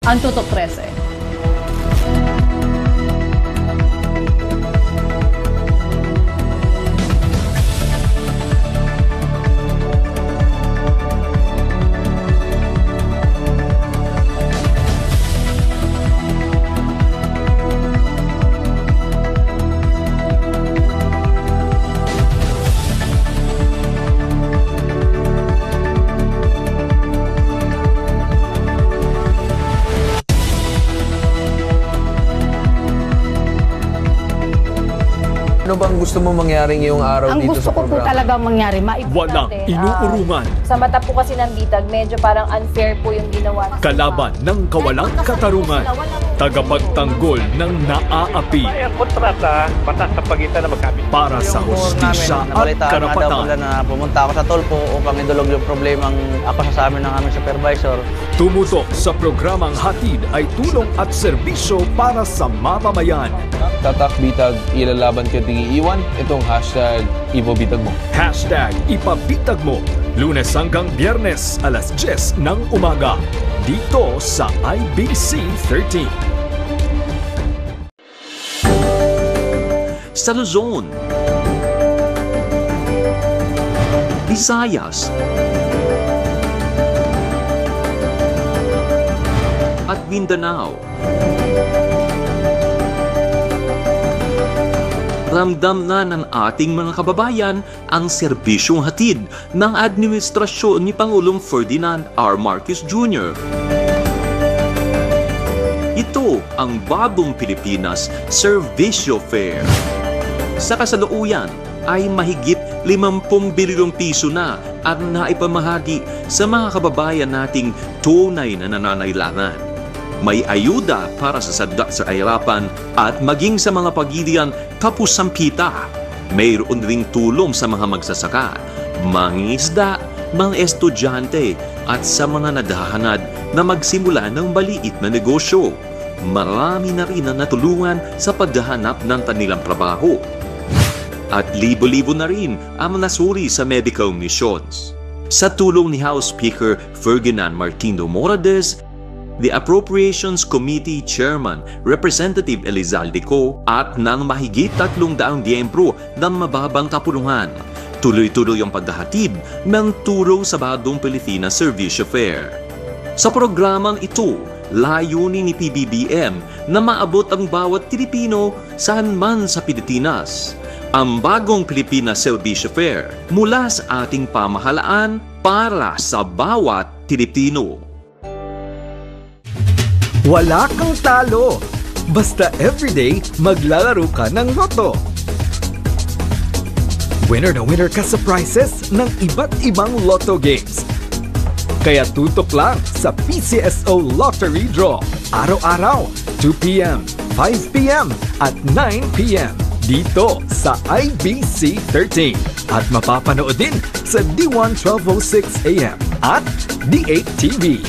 ang Tutok 13. Ano bang gusto mo mangyaring yung araw Ang dito sa gusto ko po programa? talagang mangyari, Walang inuurungan. Sa mata po kasi ng bitag, medyo parang unfair po yung ginawa. Kalaban ng kawalang katarungan. Tagapagtanggol ng naaapi. May kontrata, batas sa pagitan na magkabit. Para sa hustisya at karapatan. Na pumunta ako sa Tolpo upang idulog yung problemang ako sa amin ng aming supervisor. Tumutok sa programang hatid ay tulong at serbisyo para sa mamamayan. Tatak Bitag, ilalaban ka iiwan. Itong hashtag ibobitag mo. Hashtag ipabitag mo. Lunes hanggang Biyernes, alas 10 ng umaga. Dito sa IBC 13. Sa Luzon, Visayas, at Mindanao. Ramdam na ng ating mga kababayan ang serbisyong hatid ng administrasyon ni Pangulong Ferdinand R. Marcos Jr. Ito ang Bagong Pilipinas Servisyo Fair. Sa kasalukuyan ay mahigit 50 bilyong piso na ang naipamahagi sa mga kababayan nating tunay na nananailangan. May ayuda para sa sadya sa kahirapan at maging sa mga pagilian kapusampita. Mayroon ring tulong sa mga magsasaka, mangingisda, mga estudyante at sa mga nadahanad na magsimula ng maliit na negosyo. Marami na rin ang natulungan sa paghahanap ng kanilang trabaho. At libo-libo na rin ang nasuri sa medical missions. Sa tulong ni House Speaker Ferdinand Martino Morales, the Appropriations Committee Chairman Representative Elizalde Co at ng mahigit 300 miyembro ng mababang kapulungan. Tuloy-tuloy ang paghahatid ng tulong sa Bagong Pilipinas Servisyo Fair. Sa programang ito, layunin ni PBBM na maabot ang bawat Pilipino saan man sa Pilipinas. Ang Bagong Pilipinas Servisyo Fair mula sa ating pamahalaan para sa bawat Pilipino. Wala kang talo! Basta everyday maglalaro ka ng Lotto. Winner na winner ka sa prizes ng iba't ibang Lotto games. Kaya tutok lang sa PCSO Lottery Draw. Araw-araw, 2 p.m., 5 p.m. at 9 p.m. dito sa IBC 13. At mapapanood din sa D1 1206 AM at D8 TV.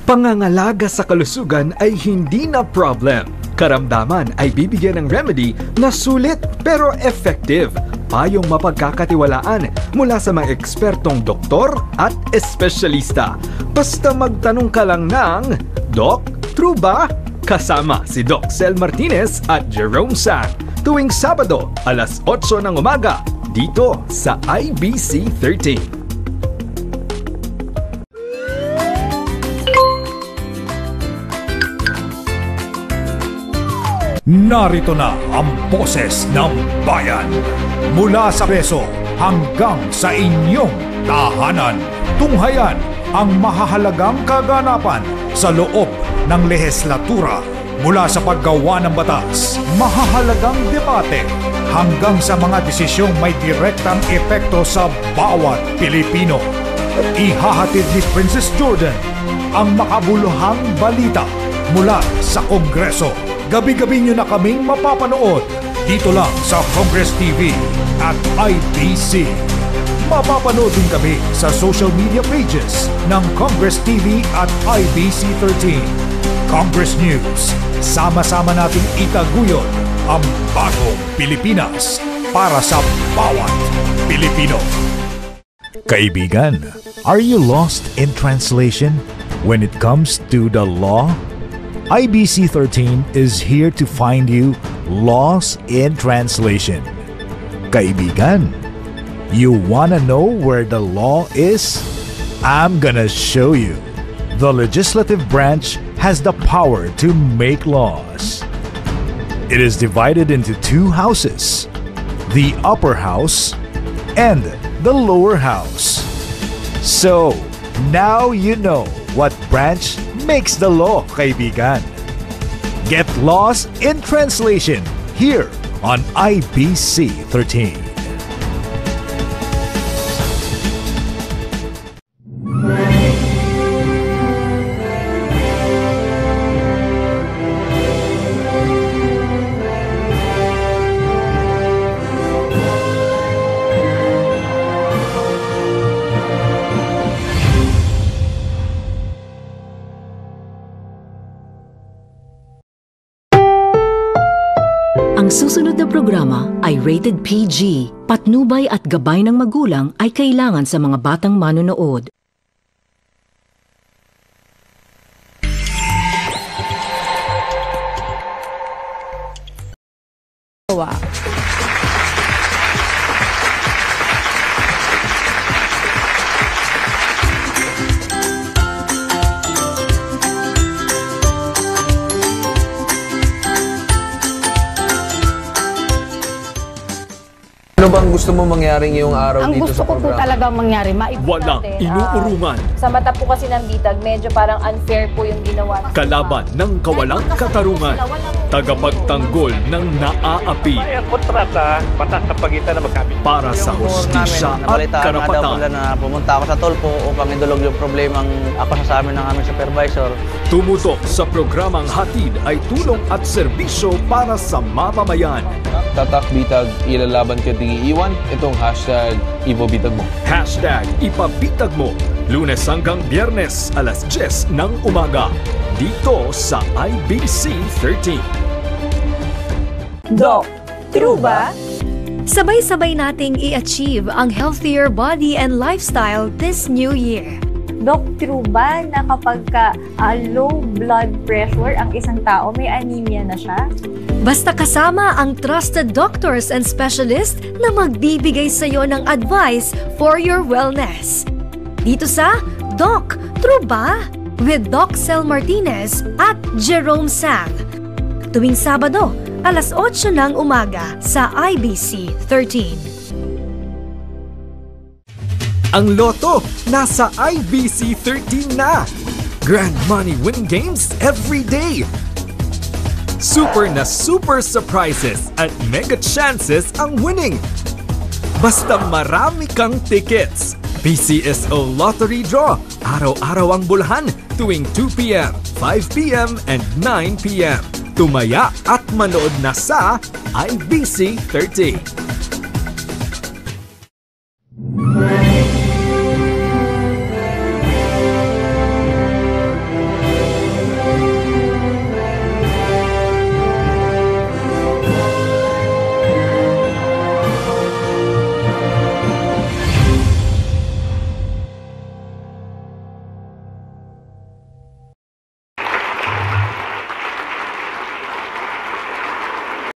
Pangangalaga sa kalusugan ay hindi na problem. Karamdaman ay bibigyan ng remedy na sulit pero effective. Payong mapagkakatiwalaan mula sa mga ekspertong doktor at espesyalista. Basta magtanong ka lang ng, Doc, true ba? Kasama si Doc Sel Martinez at Jerome Sang. Tuwing Sabado, alas 8 ng umaga, dito sa IBC 13. Narito na ang boses ng bayan. Mula sa preso hanggang sa inyong tahanan. Tunghayan ang mahahalagang kaganapan sa loob ng lehislatura. Mula sa paggawa ng batas, mahahalagang debate, hanggang sa mga desisyong may direktang epekto sa bawat Pilipino. Ihahatid ni Princess Jordan ang makabuluhang balita mula sa Kongreso. Gabi-gabi nyo na kaming mapapanood dito lang sa Congress TV at IBC. Mapapanood din kami sa social media pages ng Congress TV at IBC 13. Congress News. Sama-sama nating itaguyod ang bagong Pilipinas para sa bawat Pilipino. Kaibigan, are you lost in translation? When it comes to the law, IBC 13 is here to find you laws in translation. Kaibigan, you wanna know where the law is? I'm gonna show you. The legislative branch has the power to make laws. It is divided into two houses, the upper house and the lower house. So, now you know what branch makes the law, kaibigan. Get laws in translation here on IBC 13. Ang susunod na programa ay rated PG. Patnubay at gabay ng magulang ay kailangan sa mga batang manonood. Ano bang gusto mo mangyaring ngayong araw Ang dito gusto sa ko po programa? talagang mangyari, maipon Walang natin. inuurungan. Sa mata po kasi ng bitag, medyo parang unfair po yung ginawa. Kalaban ng kawalang katarungan. Tagapagtanggol ng naaapi May ang kontrata, batas sa pagitan ng magkapit. para sa hustisya at Nabalitaan nga daw karapatan. pala na pumunta ako sa Tolpo upang idulog yung problemang ako sa amin ng aming supervisor. Tumutok sa programang hatid ay tulong at serbisyo para sa mamamayan. Tatak Bitag, ilalaban ka di iiwan. Itong hashtag #IboBitag mo. Hashtag ipabitag mo. Lunes hanggang Biyernes, alas 10 ng umaga. Dito sa IBC 13. Doc, true ba? Sabay-sabay nating i-achieve ang healthier body and lifestyle this new year. Doc, true ba na kapag low blood pressure ang isang tao, may anemia na siya? Basta kasama ang trusted doctors and specialists na magbibigay sa iyo ng advice for your wellness. Dito sa Doc, True Ba? With Doc Sel Martinez at Jerome Sang. Tuwing Sabado, alas 8 ng umaga sa IBC 13. Ang Lotto nasa IBC 13 na. Grand money winning games every day. Super na super surprises at mega chances ang winning. Basta marami kang tickets. PCSO Lottery Draw. Araw-araw ang bulahan tuwing 2 p.m., 5 p.m. and 9 p.m. Tumaya at manood na sa IBC 30.